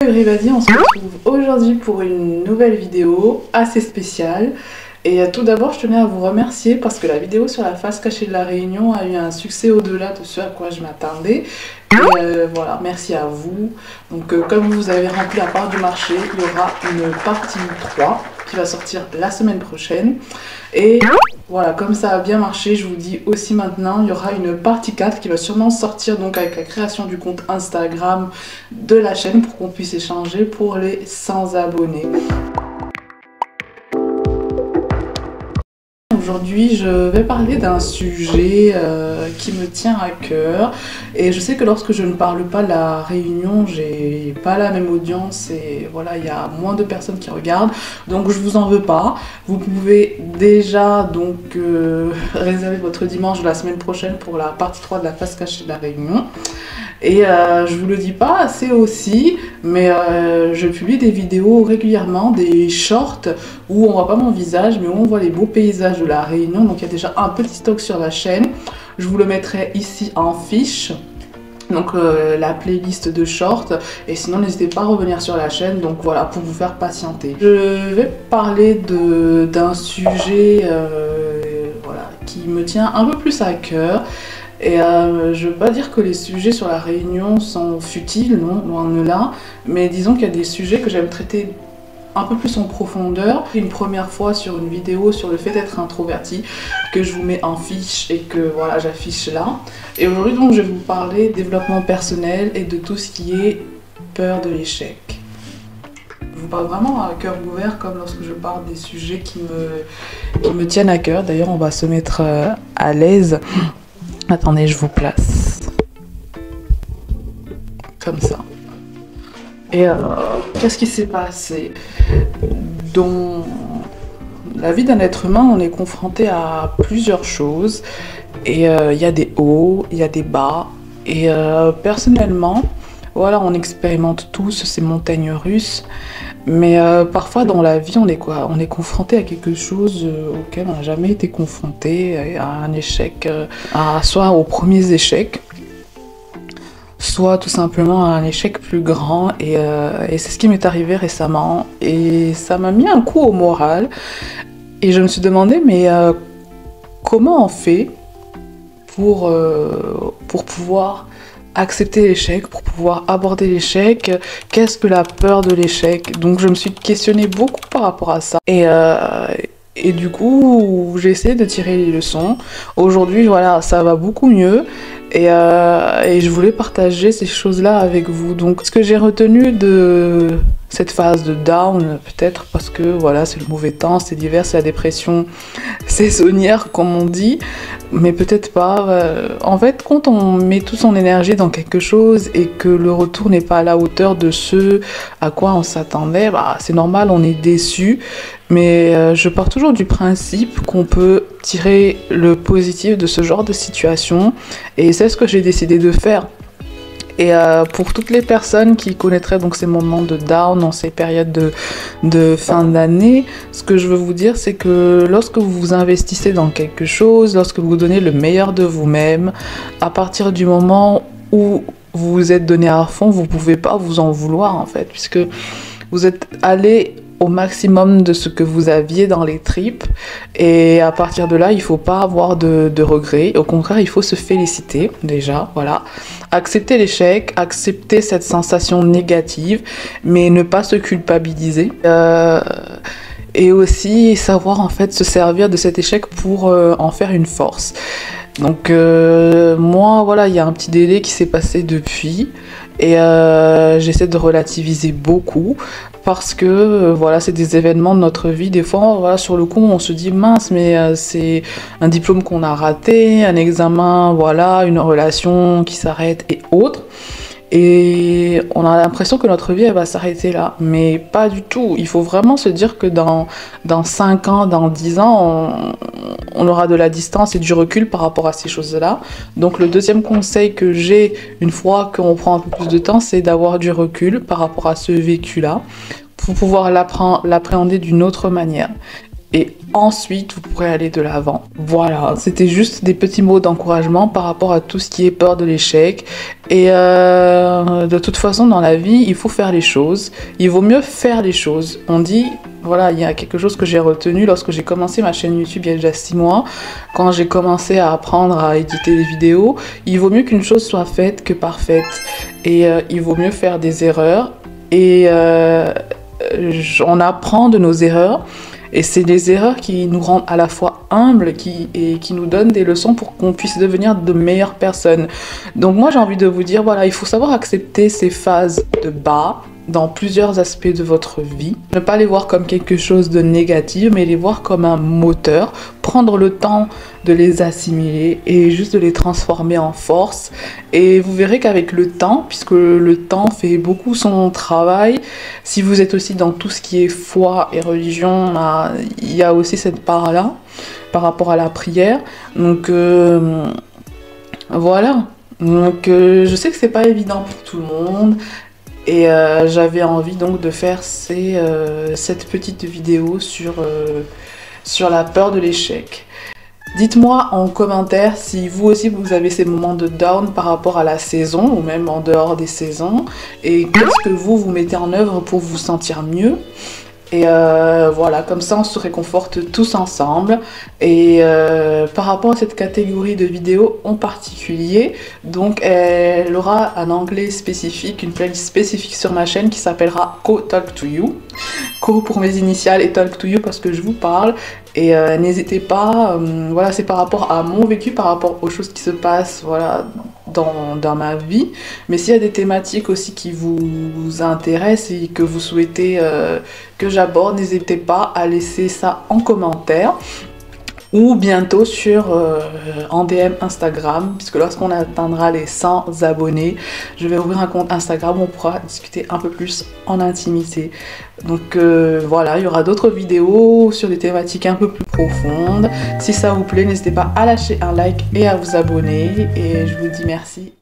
Everybody, on se retrouve aujourd'hui pour une nouvelle vidéo assez spéciale. Et tout d'abord, je tenais à vous remercier parce que la vidéo sur la face cachée de la Réunion a eu un succès au-delà de ce à quoi je m'attendais. Et voilà, merci à vous. Donc comme vous avez rempli la part du marché, il y aura une partie 3 qui va sortir la semaine prochaine. Et voilà, comme ça a bien marché, je vous dis aussi maintenant, il y aura une partie 4 qui va sûrement sortir donc avec la création du compte Instagram de la chaîne pour qu'on puisse échanger pour les 100 abonnés. Aujourd'hui, je vais parler d'un sujet qui me tient à cœur et je sais que lorsque je ne parle pas de la Réunion, j'ai pas la même audience et voilà, il y a moins de personnes qui regardent, donc je vous en veux pas. Vous pouvez déjà donc réserver votre dimanche de la semaine prochaine pour la partie 3 de la face cachée de la Réunion. Et je vous le dis pas assez aussi, mais je publie des vidéos régulièrement, des shorts où on voit pas mon visage, mais où on voit les beaux paysages de la Réunion. Donc il y a déjà un petit stock sur la chaîne. Je vous le mettrai ici en fiche. Donc la playlist de shorts, et sinon n'hésitez pas à revenir sur la chaîne, donc voilà, pour vous faire patienter. Je vais parler d'un sujet voilà, qui me tient un peu plus à cœur. Et je veux pas dire que les sujets sur la Réunion sont futiles, non, loin de là, mais disons qu'il y a des sujets que j'aime traiter un peu plus en profondeur. Une première fois sur une vidéo sur le fait d'être introverti, que je vous mets en fiche et que voilà, j'affiche là. Et aujourd'hui donc je vais vous parler développement personnel et de tout ce qui est peur de l'échec. Je vous parle vraiment à cœur ouvert comme lorsque je parle des sujets qui me tiennent à cœur. D'ailleurs on va se mettre à l'aise. Attendez, je vous place. Comme ça. Et qu'est-ce qui s'est passé? Dans la vie d'un être humain, on est confronté à plusieurs choses. Et il y a des hauts, il y a des bas. Et personnellement, voilà, on expérimente tous ces montagnes russes. Mais parfois dans la vie, on est quoi? On est confronté à quelque chose auquel on n'a jamais été confronté, à un échec, soit aux premiers échecs, soit tout simplement à un échec plus grand. Et c'est ce qui m'est arrivé récemment. Et ça m'a mis un coup au moral. Et je me suis demandé, mais comment on fait pour pouvoir accepter l'échec, pour pouvoir aborder l'échec, qu'est-ce que la peur de l'échec? Donc je me suis questionnée beaucoup par rapport à ça. Et du coup, j'ai essayé de tirer les leçons. Aujourd'hui, voilà, ça va beaucoup mieux. Et je voulais partager ces choses-là avec vous. Donc ce que j'ai retenu de cette phase de down, peut-être parce que voilà, c'est le mauvais temps, c'est l'hiver, c'est la dépression saisonnière comme on dit, mais peut-être pas. En fait, quand on met toute son énergie dans quelque chose et que le retour n'est pas à la hauteur de ce à quoi on s'attendait, bah, c'est normal, on est déçu. Mais je pars toujours du principe qu'on peut tirer le positif de ce genre de situation, et c'est ce que j'ai décidé de faire. Et pour toutes les personnes qui connaîtraient donc ces moments de down, dans ces périodes de fin d'année, ce que je veux vous dire, c'est que lorsque vous vous investissez dans quelque chose, lorsque vous donnez le meilleur de vous-même, à partir du moment où vous vous êtes donné à fond, vous ne pouvez pas vous en vouloir en fait, puisque vous êtes allé au maximum de ce que vous aviez dans les tripes, et à partir de là il faut pas avoir de regrets, au contraire il faut se féliciter déjà, voilà, accepter l'échec, accepter cette sensation négative, mais ne pas se culpabiliser, et aussi savoir en fait se servir de cet échec pour en faire une force. Donc moi voilà, il y a un petit délai qui s'est passé depuis, et j'essaie de relativiser beaucoup parce que voilà, c'est des événements de notre vie. Des fois voilà, sur le coup on se dit mince, mais c'est un diplôme qu'on a raté, un examen, voilà, une relation qui s'arrête et autres. Et on a l'impression que notre vie elle va s'arrêter là, mais pas du tout. Il faut vraiment se dire que dans 5 ans, dans 10 ans, on aura de la distance et du recul par rapport à ces choses-là. Donc le deuxième conseil que j'ai, une fois qu'on prend un peu plus de temps, c'est d'avoir du recul par rapport à ce vécu-là, pour pouvoir l'appréhender d'une autre manière. et ensuite vous pourrez aller de l'avant. Voilà, c'était juste des petits mots d'encouragement par rapport à tout ce qui est peur de l'échec. Et de toute façon, dans la vie, il faut faire les choses. Il vaut mieux faire les choses. On dit, voilà, il y a quelque chose que j'ai retenu lorsque j'ai commencé ma chaîne YouTube il y a déjà 6 mois, quand j'ai commencé à apprendre à éditer des vidéos. Il vaut mieux qu'une chose soit faite que parfaite. Et il vaut mieux faire des erreurs. Et on apprend de nos erreurs. Et c'est des erreurs qui nous rendent à la fois humbles et qui nous donnent des leçons pour qu'on puisse devenir de meilleures personnes. Donc moi j'ai envie de vous dire, voilà, il faut savoir accepter ces phases de bas dans plusieurs aspects de votre vie. Ne pas les voir comme quelque chose de négatif, mais les voir comme un moteur. Prendre le temps de les assimiler et juste de les transformer en force. Et vous verrez qu'avec le temps, puisque le temps fait beaucoup son travail, si vous êtes aussi dans tout ce qui est foi et religion, il y a aussi cette part-là par rapport à la prière. Donc voilà. Donc je sais que c'est pas évident pour tout le monde. Et j'avais envie donc de faire cette petite vidéo sur la peur de l'échec. Dites-moi en commentaire si vous aussi vous avez ces moments de down par rapport à la saison ou même en dehors des saisons. Et qu'est-ce que vous mettez en œuvre pour vous sentir mieux. Et voilà, comme ça on se réconforte tous ensemble. Et par rapport à cette catégorie de vidéos en particulier, donc elle aura un onglet spécifique, une playlist spécifique sur ma chaîne qui s'appellera Co Talk to You. Co pour mes initiales et Talk to You parce que je vous parle. Et n'hésitez pas, voilà, c'est par rapport à mon vécu, par rapport aux choses qui se passent, voilà, dans ma vie. Mais s'il y a des thématiques aussi qui vous intéressent et que vous souhaitez que j'aborde, n'hésitez pas à laisser ça en commentaire. Ou bientôt en DM Instagram, puisque lorsqu'on atteindra les 100 abonnés, je vais ouvrir un compte Instagram où on pourra discuter un peu plus en intimité. Donc voilà, il y aura d'autres vidéos sur des thématiques un peu plus profondes. Si ça vous plaît, n'hésitez pas à lâcher un like et à vous abonner. Et je vous dis merci.